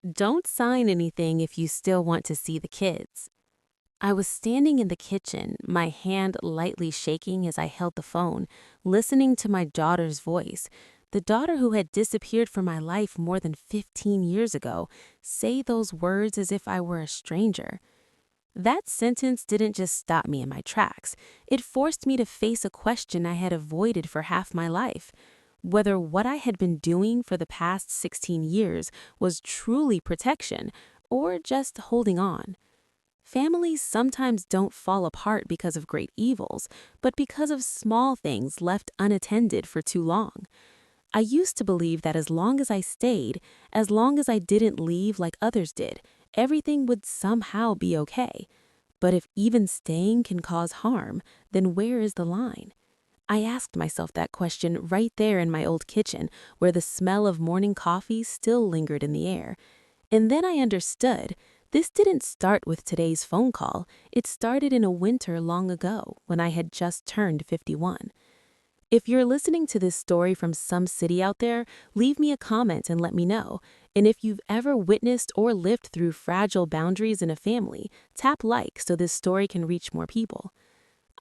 Don't sign anything if you still want to see the kids. I was standing in the kitchen, my hand lightly shaking as I held the phone, listening to my daughter's voice, the daughter who had disappeared from my life more than 15 years ago, say those words as if I were a stranger. That sentence didn't just stop me in my tracks. It forced me to face a question I had avoided for half my life. Whether what I had been doing for the past 16 years was truly protection or just holding on. Families sometimes don't fall apart because of great evils, but because of small things left unattended for too long. I used to believe that as long as I stayed, as long as I didn't leave like others did, everything would somehow be okay. But if even staying can cause harm, then where is the line? I asked myself that question right there in my old kitchen, where the smell of morning coffee still lingered in the air. And then I understood. This didn't start with today's phone call. It started in a winter long ago when I had just turned 51. If you're listening to this story from some city out there, leave me a comment and let me know. And if you've ever witnessed or lived through fragile boundaries in a family, tap like so this story can reach more people.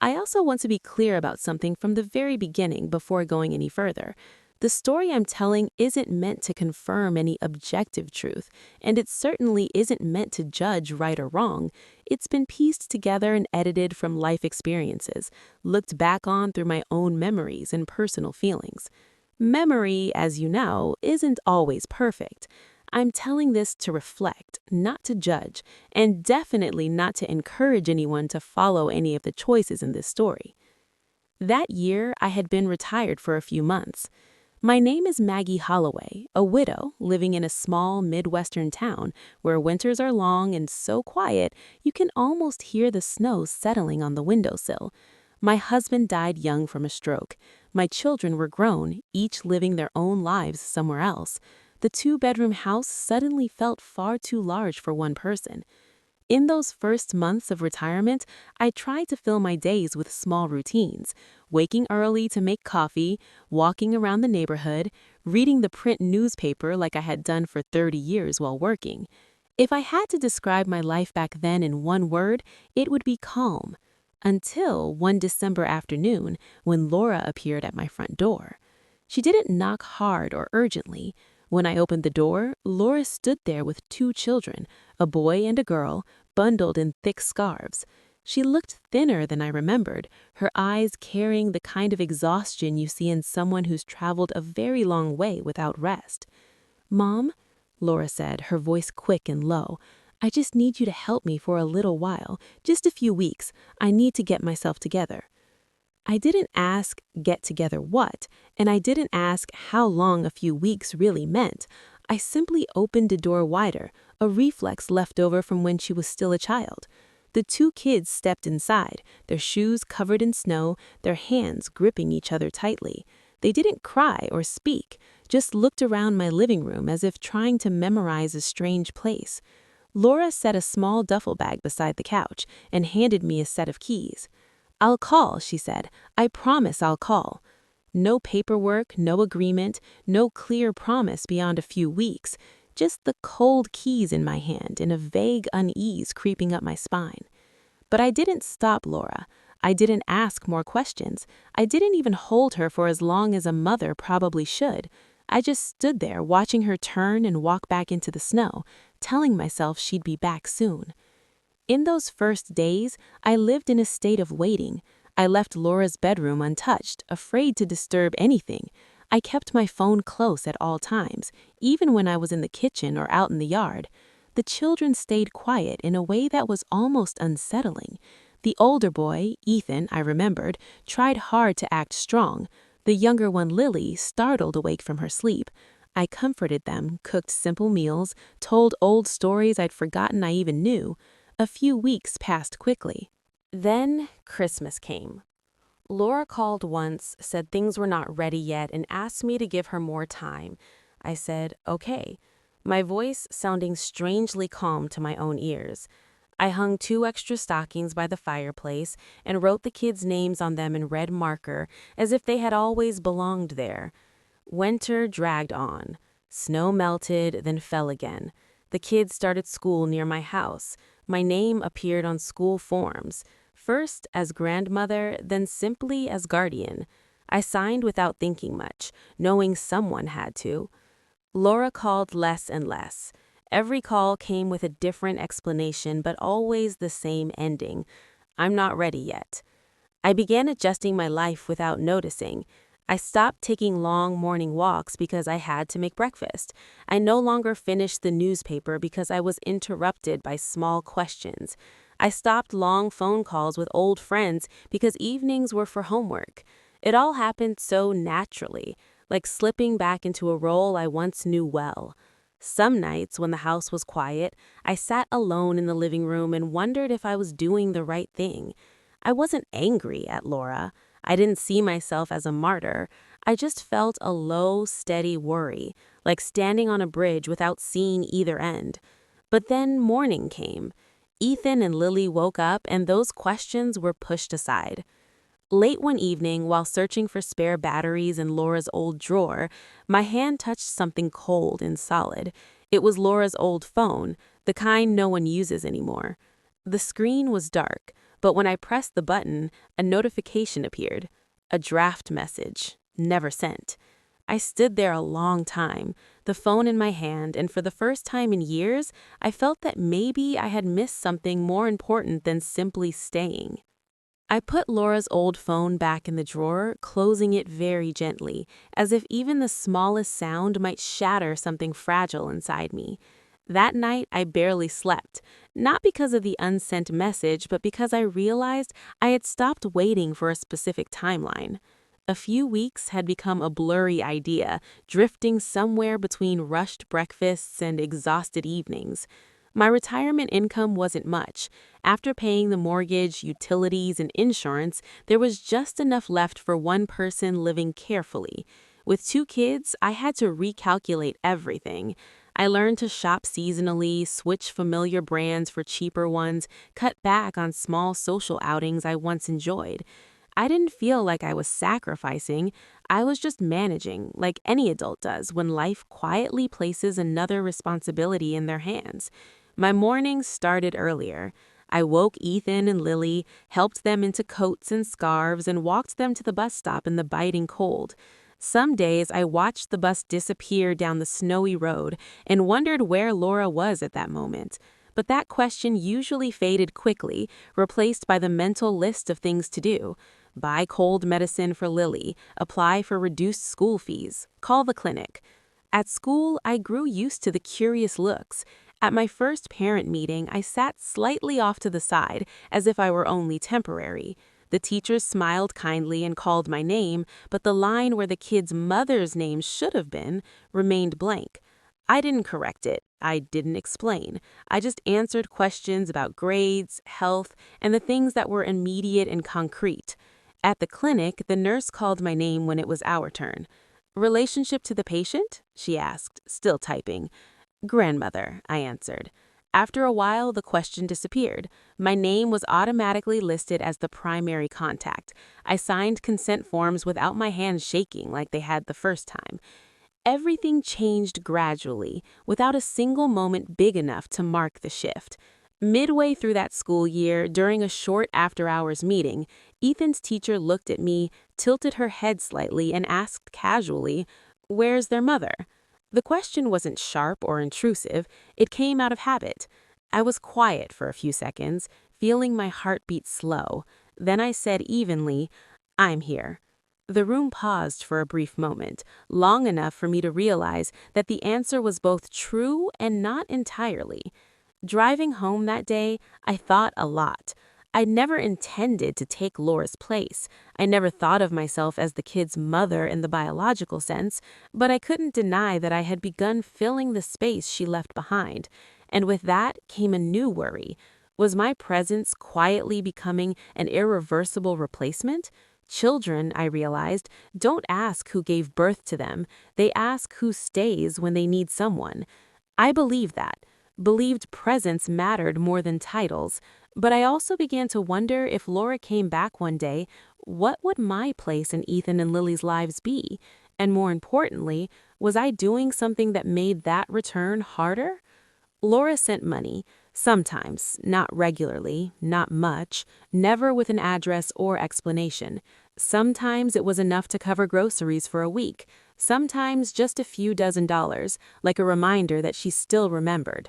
I also want to be clear about something from the very beginning before going any further. The story I'm telling isn't meant to confirm any objective truth, and it certainly isn't meant to judge right or wrong. It's been pieced together and edited from life experiences, looked back on through my own memories and personal feelings. Memory, as you know, isn't always perfect. I'm telling this to reflect, not to judge, and definitely not to encourage anyone to follow any of the choices in this story. That year, I had been retired for a few months. My name is Maggie Holloway, a widow living in a small Midwestern town where winters are long and so quiet you can almost hear the snow settling on the windowsill. My husband died young from a stroke. My children were grown, each living their own lives somewhere else. The two-bedroom house suddenly felt far too large for one person. In those first months of retirement, I tried to fill my days with small routines, waking early to make coffee, walking around the neighborhood, reading the print newspaper like I had done for 30 years while working. If I had to describe my life back then in one word, it would be calm. Until one December afternoon when Laura appeared at my front door. She didn't knock hard or urgently. When I opened the door, Laura stood there with two children, a boy and a girl, bundled in thick scarves. She looked thinner than I remembered, her eyes carrying the kind of exhaustion you see in someone who's traveled a very long way without rest. "Mom," Laura said, her voice quick and low, "I just need you to help me for a little while, just a few weeks. I need to get myself together." I didn't ask, get together what, and I didn't ask how long a few weeks really meant. I simply opened the door wider, a reflex left over from when she was still a child. The two kids stepped inside, their shoes covered in snow, their hands gripping each other tightly. They didn't cry or speak, just looked around my living room as if trying to memorize a strange place. Laura set a small duffel bag beside the couch and handed me a set of keys. "I'll call," she said. "I promise I'll call." No paperwork, no agreement, no clear promise beyond a few weeks, just the cold keys in my hand and a vague unease creeping up my spine. But I didn't stop Laura. I didn't ask more questions. I didn't even hold her for as long as a mother probably should. I just stood there watching her turn and walk back into the snow, telling myself she'd be back soon. In those first days, I lived in a state of waiting. I left Laura's bedroom untouched, afraid to disturb anything. I kept my phone close at all times, even when I was in the kitchen or out in the yard. The children stayed quiet in a way that was almost unsettling. The older boy, Ethan, I remembered, tried hard to act strong. The younger one, Lily, startled awake from her sleep. I comforted them, cooked simple meals, told old stories I'd forgotten I even knew. A few weeks passed quickly. Then Christmas came. Laura called once, said things were not ready yet, and asked me to give her more time. I said, okay, my voice sounding strangely calm to my own ears. I hung 2 extra stockings by the fireplace and wrote the kids' names on them in red marker as if they had always belonged there. Winter dragged on. Snow melted, then fell again. The kids started school near my house. My name appeared on school forms, first as grandmother, then simply as guardian. I signed without thinking much, knowing someone had to. Laura called less and less. Every call came with a different explanation, but always the same ending. I'm not ready yet. I began adjusting my life without noticing. I stopped taking long morning walks because I had to make breakfast. I no longer finished the newspaper because I was interrupted by small questions. I stopped long phone calls with old friends because evenings were for homework. It all happened so naturally, like slipping back into a role I once knew well. Some nights, when the house was quiet, I sat alone in the living room and wondered if I was doing the right thing. I wasn't angry at Laura. I didn't see myself as a martyr. I just felt a low, steady worry, like standing on a bridge without seeing either end. But then morning came. Ethan and Lily woke up, and those questions were pushed aside. Late one evening, while searching for spare batteries in Laura's old drawer, my hand touched something cold and solid. It was Laura's old phone, the kind no one uses anymore. The screen was dark, but when I pressed the button, a notification appeared. A draft message, never sent. I stood there a long time, the phone in my hand, and for the first time in years, I felt that maybe I had missed something more important than simply staying. I put Laura's old phone back in the drawer, closing it very gently, as if even the smallest sound might shatter something fragile inside me. That night, I barely slept, not because of the unsent message, but because I realized I had stopped waiting for a specific timeline. A few weeks had become a blurry idea, drifting somewhere between rushed breakfasts and exhausted evenings. My retirement income wasn't much. After paying the mortgage, utilities, and insurance, there was just enough left for one person living carefully. With 2 kids, I had to recalculate everything. I learned to shop seasonally, switch familiar brands for cheaper ones, cut back on small social outings I once enjoyed. I didn't feel like I was sacrificing. I was just managing, like any adult does when life quietly places another responsibility in their hands. My mornings started earlier. I woke Ethan and Lily, helped them into coats and scarves, and walked them to the bus stop in the biting cold. Some days I watched the bus disappear down the snowy road and wondered where Laura was at that moment. But that question usually faded quickly, replaced by the mental list of things to do. Buy cold medicine for Lily, apply for reduced school fees, call the clinic. At school, I grew used to the curious looks. At my first parent meeting, I sat slightly off to the side, as if I were only temporary. The teachers smiled kindly and called my name, but the line where the kids' mother's name should have been remained blank. I didn't correct it. I didn't explain. I just answered questions about grades, health, and the things that were immediate and concrete. At the clinic, the nurse called my name when it was our turn. "Relationship to the patient?" she asked, still typing. "Grandmother," I answered. After a while, the question disappeared. My name was automatically listed as the primary contact. I signed consent forms without my hands shaking like they had the first time. Everything changed gradually, without a single moment big enough to mark the shift. Midway through that school year, during a short after-hours meeting, Ethan's teacher looked at me, tilted her head slightly, and asked casually, "Where's their mother?" The question wasn't sharp or intrusive. It came out of habit. I was quiet for a few seconds, feeling my heartbeat slow. Then I said evenly, "I'm here." The room paused for a brief moment, long enough for me to realize that the answer was both true and not entirely. Driving home that day, I thought a lot. I never intended to take Laura's place. I never thought of myself as the kid's mother in the biological sense, but I couldn't deny that I had begun filling the space she left behind. And with that came a new worry. Was my presence quietly becoming an irreversible replacement? Children, I realized, don't ask who gave birth to them. They ask who stays when they need someone. I believed that. Believed presence mattered more than titles. But I also began to wonder if Laura came back one day, what would my place in Ethan and Lily's lives be? And more importantly, was I doing something that made that return harder? Laura sent money, sometimes, not regularly, not much, never with an address or explanation. Sometimes it was enough to cover groceries for a week, sometimes just a few dozen dollars, like a reminder that she still remembered.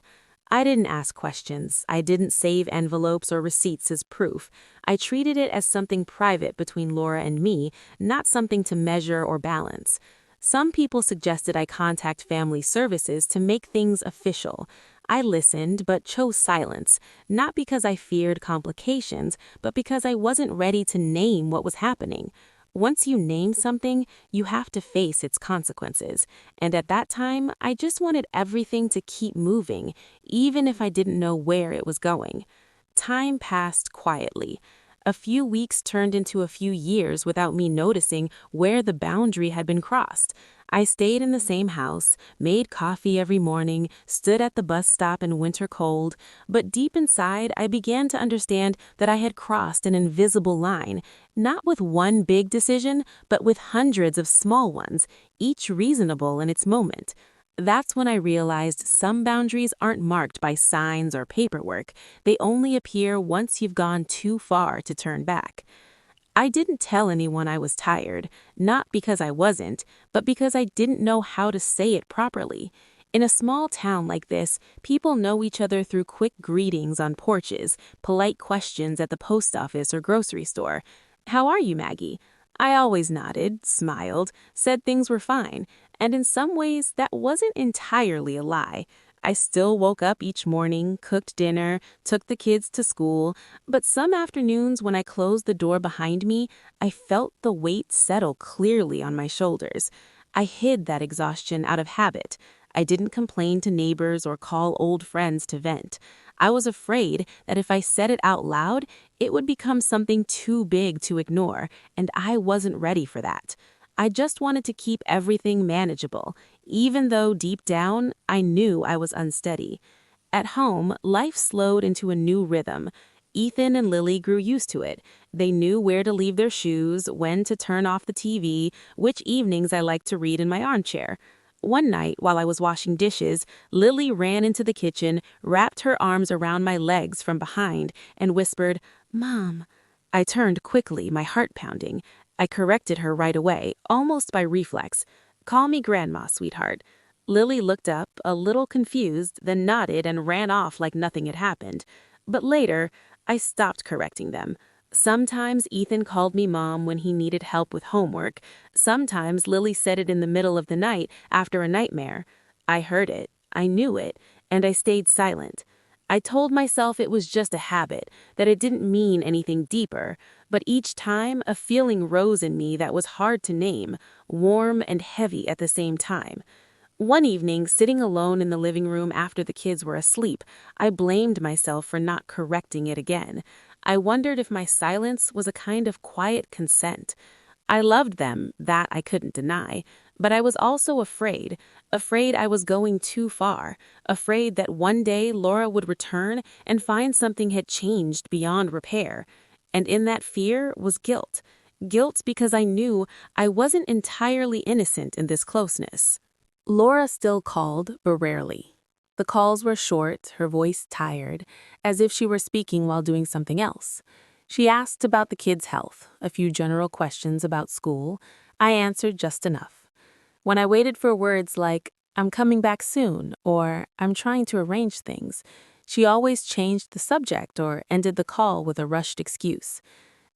I didn't ask questions. I didn't save envelopes or receipts as proof. I treated it as something private between Laura and me, not something to measure or balance. Some people suggested I contact family services to make things official. I listened but chose silence, not because I feared complications, but because I wasn't ready to name what was happening. Once you name something, you have to face its consequences. And at that time, I just wanted everything to keep moving, even if I didn't know where it was going. Time passed quietly. A few weeks turned into a few years without me noticing where the boundary had been crossed. I stayed in the same house, made coffee every morning, stood at the bus stop in winter cold, but deep inside I began to understand that I had crossed an invisible line, not with one big decision, but with hundreds of small ones, each reasonable in its moment. That's when I realized some boundaries aren't marked by signs or paperwork. They only appear once you've gone too far to turn back. I didn't tell anyone I was tired, not because I wasn't, but because I didn't know how to say it properly. In a small town like this, people know each other through quick greetings on porches, polite questions at the post office or grocery store. "How are you, Maggie?" I always nodded, smiled, said things were fine, and in some ways that wasn't entirely a lie. I still woke up each morning, cooked dinner, took the kids to school, but some afternoons when I closed the door behind me, I felt the weight settle clearly on my shoulders. I hid that exhaustion out of habit. I didn't complain to neighbors or call old friends to vent. I was afraid that if I said it out loud, it would become something too big to ignore, and I wasn't ready for that. I just wanted to keep everything manageable, even though deep down, I knew I was unsteady. At home, life slowed into a new rhythm. Ethan and Lily grew used to it. They knew where to leave their shoes, when to turn off the TV, which evenings I liked to read in my armchair. One night, while I was washing dishes, Lily ran into the kitchen, wrapped her arms around my legs from behind, and whispered, "Mom." I turned quickly, my heart pounding. I corrected her right away, almost by reflex. "Call me Grandma, sweetheart." Lily looked up, a little confused, then nodded and ran off like nothing had happened. But later, I stopped correcting them. Sometimes Ethan called me Mom when he needed help with homework. Sometimes Lily said it in the middle of the night after a nightmare. I heard it, I knew it, and I stayed silent. I told myself it was just a habit, that it didn't mean anything deeper, but each time a feeling rose in me that was hard to name, warm and heavy at the same time. One evening, sitting alone in the living room after the kids were asleep, I blamed myself for not correcting it again. I wondered if my silence was a kind of quiet consent. I loved them, that I couldn't deny, but I was also afraid I was going too far, afraid that one day Laura would return and find something had changed beyond repair. And in that fear was guilt. Guilt because I knew I wasn't entirely innocent in this closeness. Laura still called, but rarely. The calls were short, her voice tired, as if she were speaking while doing something else. She asked about the kids' health, a few general questions about school. I answered just enough. When I waited for words like, "I'm coming back soon," or "I'm trying to arrange things," she always changed the subject or ended the call with a rushed excuse.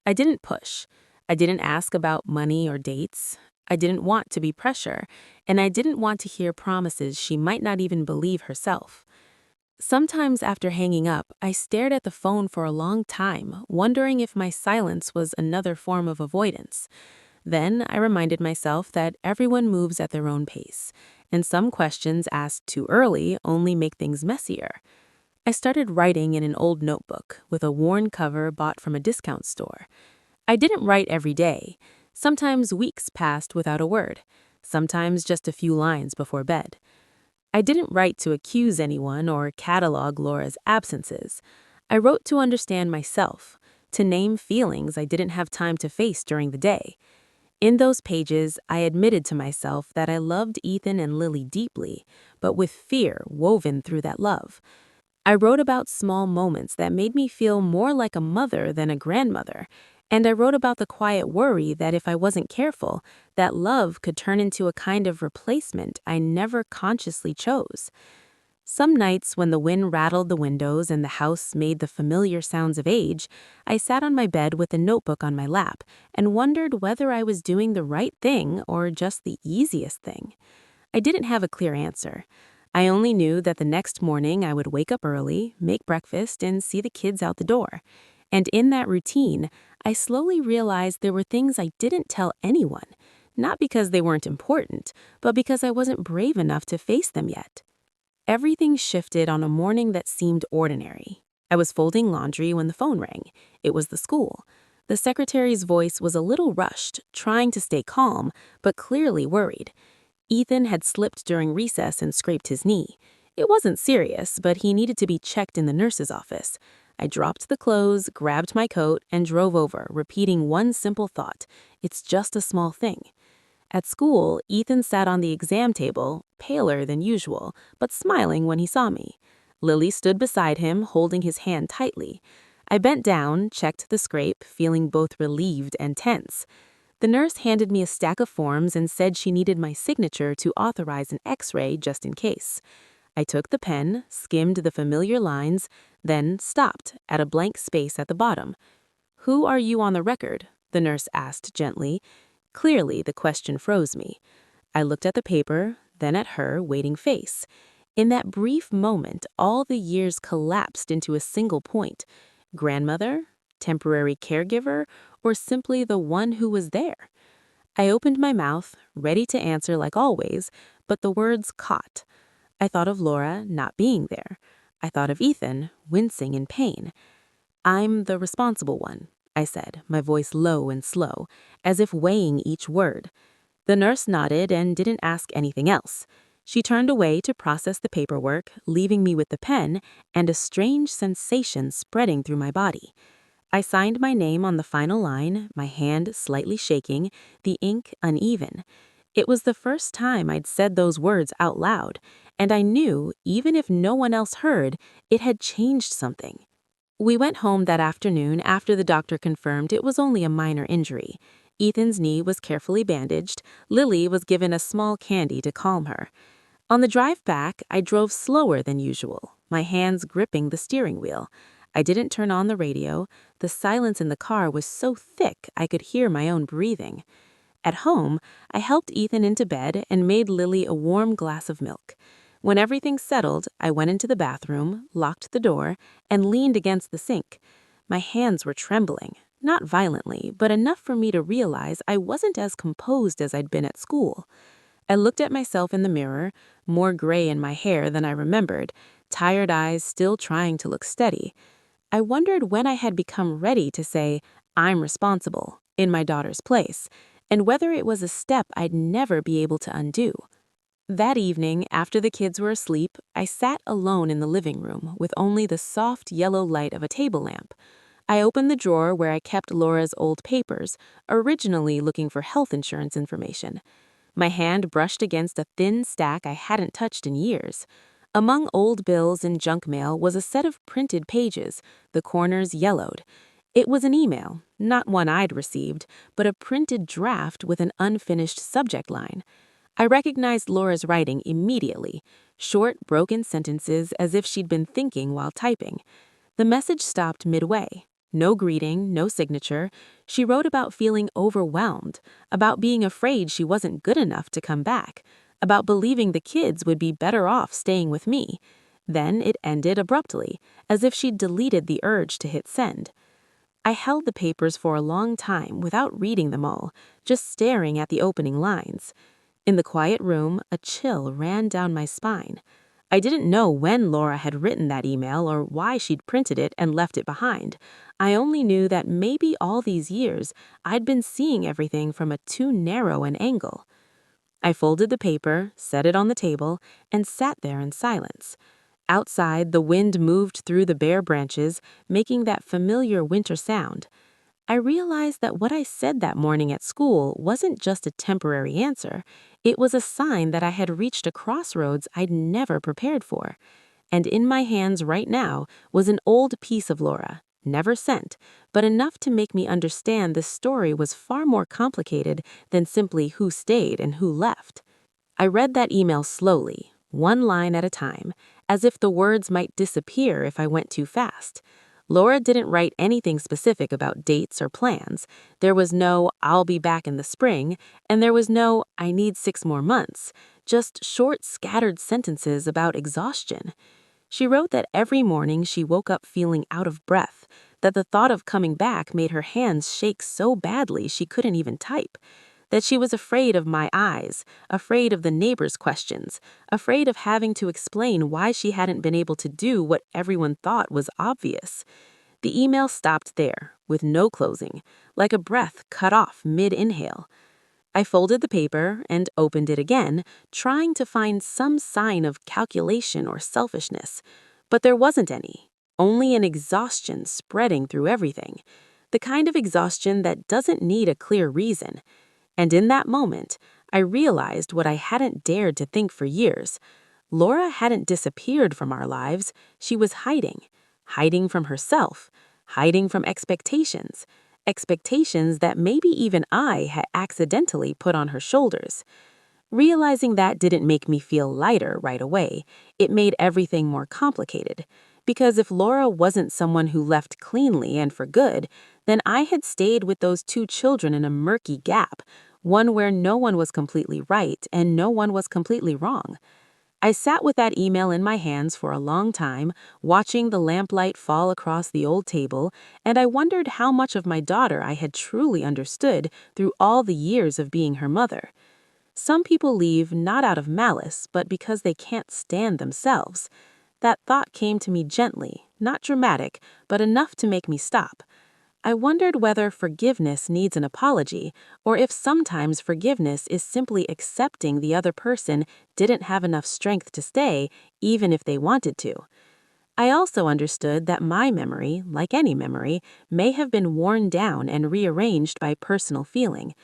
I didn't push. I didn't ask about money or dates. I didn't want to be pressure, and I didn't want to hear promises she might not even believe herself. Sometimes after hanging up, I stared at the phone for a long time, wondering if my silence was another form of avoidance. Then I reminded myself that everyone moves at their own pace, and some questions asked too early only make things messier. I started writing in an old notebook with a worn cover bought from a discount store. I didn't write every day. Sometimes weeks passed without a word, sometimes just a few lines before bed. I didn't write to accuse anyone or catalog Laura's absences. I wrote to understand myself, to name feelings I didn't have time to face during the day. In those pages, I admitted to myself that I loved Ethan and Lily deeply, but with fear woven through that love. I wrote about small moments that made me feel more like a mother than a grandmother, and I wrote about the quiet worry that if I wasn't careful, that love could turn into a kind of replacement I never consciously chose. Some nights, when the wind rattled the windows and the house made the familiar sounds of age, I sat on my bed with a notebook on my lap and wondered whether I was doing the right thing or just the easiest thing. I didn't have a clear answer. I only knew that the next morning I would wake up early, make breakfast, and see the kids out the door. And in that routine, I slowly realized there were things I didn't tell anyone, not because they weren't important, but because I wasn't brave enough to face them yet. Everything shifted on a morning that seemed ordinary. I was folding laundry when the phone rang. It was the school. The secretary's voice was a little rushed, trying to stay calm, but clearly worried. Ethan had slipped during recess and scraped his knee. It wasn't serious, but he needed to be checked in the nurse's office. I dropped the clothes, grabbed my coat, and drove over, repeating one simple thought: it's just a small thing. At school, Ethan sat on the exam table, paler than usual, but smiling when he saw me. Lily stood beside him, holding his hand tightly. I bent down, checked the scrape, feeling both relieved and tense. The nurse handed me a stack of forms and said she needed my signature to authorize an X-ray just in case. I took the pen, skimmed the familiar lines, then stopped at a blank space at the bottom. "Who are you on the record?" the nurse asked gently. Clearly, the question froze me. I looked at the paper, then at her waiting face. In that brief moment, all the years collapsed into a single point. Grandmother? Temporary caregiver? Or simply the one who was there? I opened my mouth, ready to answer like always, but the words caught. I thought of Laura not being there. I thought of Ethan, wincing in pain. "I'm the responsible one," I said, my voice low and slow, as if weighing each word. The nurse nodded and didn't ask anything else. She turned away to process the paperwork, leaving me with the pen and a strange sensation spreading through my body. I signed my name on the final line, my hand slightly shaking, the ink uneven. It was the first time I'd said those words out loud, and I knew, even if no one else heard, it had changed something. We went home that afternoon after the doctor confirmed it was only a minor injury. Ethan's knee was carefully bandaged. Lily was given a small candy to calm her. On the drive back, I drove slower than usual, my hands gripping the steering wheel. I didn't turn on the radio. The silence in the car was so thick I could hear my own breathing. At home, I helped Ethan into bed and made Lily a warm glass of milk. When everything settled, I went into the bathroom, locked the door, and leaned against the sink. My hands were trembling, not violently, but enough for me to realize I wasn't as composed as I'd been at school. I looked at myself in the mirror, more gray in my hair than I remembered, tired eyes still trying to look steady. I wondered when I had become ready to say, "I'm responsible," in my daughter's place, and whether it was a step I'd never be able to undo. That evening, after the kids were asleep, I sat alone in the living room with only the soft yellow light of a table lamp. I opened the drawer where I kept Laura's old papers, originally looking for health insurance information. My hand brushed against a thin stack I hadn't touched in years. Among old bills and junk mail was a set of printed pages, the corners yellowed. It was an email, not one I'd received, but a printed draft with an unfinished subject line. I recognized Laura's writing immediately, short, broken sentences as if she'd been thinking while typing. The message stopped midway. No greeting, no signature. She wrote about feeling overwhelmed, about being afraid she wasn't good enough to come back, about believing the kids would be better off staying with me. Then it ended abruptly, as if she'd deleted the urge to hit send. I held the papers for a long time without reading them all, just staring at the opening lines. In the quiet room, a chill ran down my spine. I didn't know when Laura had written that email or why she'd printed it and left it behind. I only knew that maybe all these years I'd been seeing everything from a too narrow an angle. I folded the paper, set it on the table, and sat there in silence. Outside, the wind moved through the bare branches, making that familiar winter sound. I realized that what I said that morning at school wasn't just a temporary answer. It was a sign that I had reached a crossroads I'd never prepared for. And in my hands right now was an old piece of Laura, never sent, but enough to make me understand this story was far more complicated than simply who stayed and who left. I read that email slowly, one line at a time, as if the words might disappear if I went too fast. Laura didn't write anything specific about dates or plans. There was no "I'll be back in the spring," and there was no "I need 6 more months," just short, scattered sentences about exhaustion. She wrote that every morning she woke up feeling out of breath, that the thought of coming back made her hands shake so badly she couldn't even type, that she was afraid of my eyes, afraid of the neighbors' questions, afraid of having to explain why she hadn't been able to do what everyone thought was obvious. The email stopped there, with no closing, like a breath cut off mid-inhale. I folded the paper and opened it again, trying to find some sign of calculation or selfishness. But there wasn't any, only an exhaustion spreading through everything. The kind of exhaustion that doesn't need a clear reason. And in that moment, I realized what I hadn't dared to think for years. Laura hadn't disappeared from our lives. She was hiding from herself, hiding from expectations, expectations that maybe even I had accidentally put on her shoulders. Realizing that didn't make me feel lighter right away. It made everything more complicated. Because if Laura wasn't someone who left cleanly and for good, then I had stayed with those two children in a murky gap, one where no one was completely right and no one was completely wrong. I sat with that email in my hands for a long time, watching the lamplight fall across the old table, and I wondered how much of my daughter I had truly understood through all the years of being her mother. Some people leave not out of malice, but because they can't stand themselves. That thought came to me gently, not dramatic, but enough to make me stop. I wondered whether forgiveness needs an apology, or if sometimes forgiveness is simply accepting the other person didn't have enough strength to stay, even if they wanted to. I also understood that my memory, like any memory, may have been worn down and rearranged by personal feeling.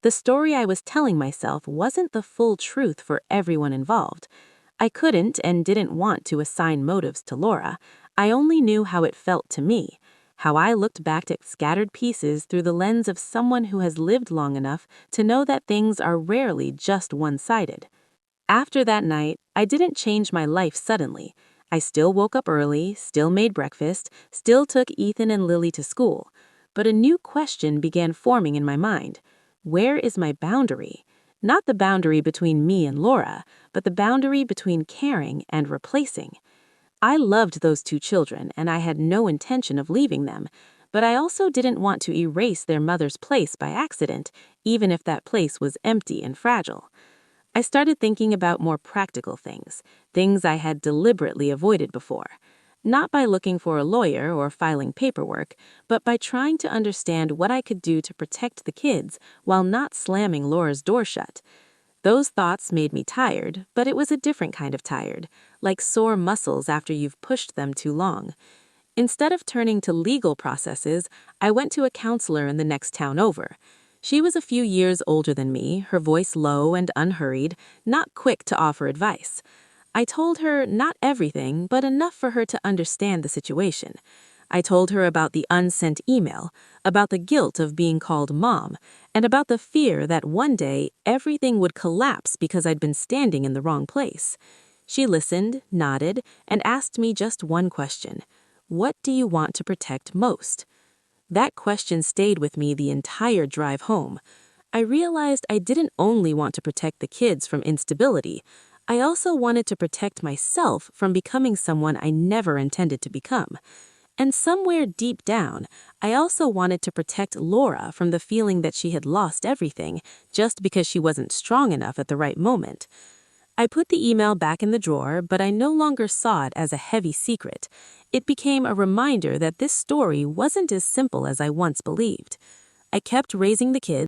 The story I was telling myself wasn't the full truth for everyone involved. I couldn't and didn't want to assign motives to Laura. I only knew how it felt to me, how I looked back at scattered pieces through the lens of someone who has lived long enough to know that things are rarely just one-sided. After that night, I didn't change my life suddenly. I still woke up early, still made breakfast, still took Ethan and Lily to school. But a new question began forming in my mind. Where is my boundary? Not the boundary between me and Laura, but the boundary between caring and replacing. I loved those two children, and I had no intention of leaving them, but I also didn't want to erase their mother's place by accident, even if that place was empty and fragile. I started thinking about more practical things, things I had deliberately avoided before. Not by looking for a lawyer or filing paperwork, but by trying to understand what I could do to protect the kids while not slamming Laura's door shut. Those thoughts made me tired, but it was a different kind of tired, like sore muscles after you've pushed them too long. Instead of turning to legal processes, I went to a counselor in the next town over. She was a few years older than me, her voice low and unhurried, not quick to offer advice. I told her not everything, but enough for her to understand the situation. I told her about the unsent email, about the guilt of being called mom, and about the fear that one day everything would collapse because I'd been standing in the wrong place. She listened, nodded, and asked me just one question. What do you want to protect most? That question stayed with me the entire drive home. I realized I didn't only want to protect the kids from instability. I also wanted to protect myself from becoming someone I never intended to become. And somewhere deep down, I also wanted to protect Laura from the feeling that she had lost everything just because she wasn't strong enough at the right moment. I put the email back in the drawer, but I no longer saw it as a heavy secret. It became a reminder that this story wasn't as simple as I once believed. I kept raising the kids.